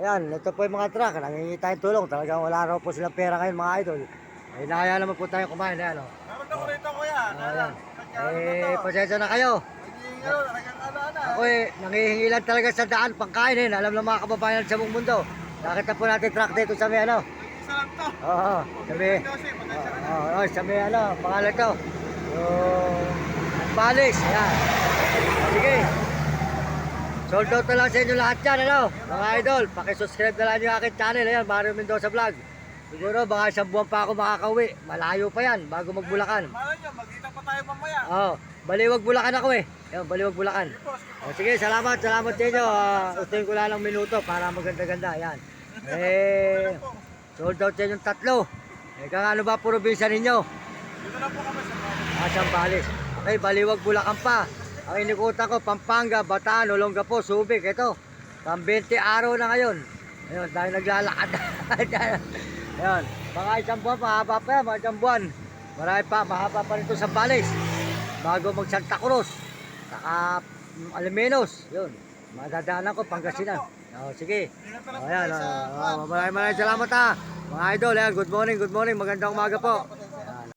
Ayan, ito po yung mga truck. Nangingi tayong tulong. Talagang wala raw po silang pera ngayon mga idol. Ay, nahaya naman po tayo kumain. Ayan, o. Meron ako rito kuya. Ayan. Pasensya na kayo. Ako nangihingi lang talaga sa daan pangkain eh. Alam ng mga kababayan sa buong mundo. Nakita po natin truck dito sa may ano. Isa lang to. Oo, sa may, sa may ano, pangalan to. Yung Balis, ayan. Sige. Sold out na lang sa inyo lahat yan, ano? Mga idol, pakisubscribe na lang yung aking channel. Ayan, Mario Mendoza Vlog. Siguro, baka isang buwan pa ako makakauwi. Malayo pa yan, bago magbulakan. Malay nyo, magkita pa tayo mamaya. Oo, Baliwag Bulacan ako eh. Ayan, Baliwag Bulacan. O, sige, salamat sa inyo. Utuin ko lang ng minuto para maganda-ganda. Ayan. Sold out sa inyong tatlo. Kung ano ba probinsya ninyo? Dito lang po kami sa Sambales. Okay, Baliwag Bulacan pa. Ang inikutan ko, Pampanga, Bataan, Olongapo, Subic. Ito, pang 20 araw na ngayon. Ayun, dahil naglalakad. Ayun, mga isang buwan, mahaba pa yan, mga isang buwan. Marami pa, mahaba pa rin ito sa Sambales. Bago mag Santa Cruz. Saka Almenos. Yun, madadaanan ko, Pangasinan. O, sige. O, ayan, maraming salamat ha. Mga idol, ayan, good morning, magandang umaga po.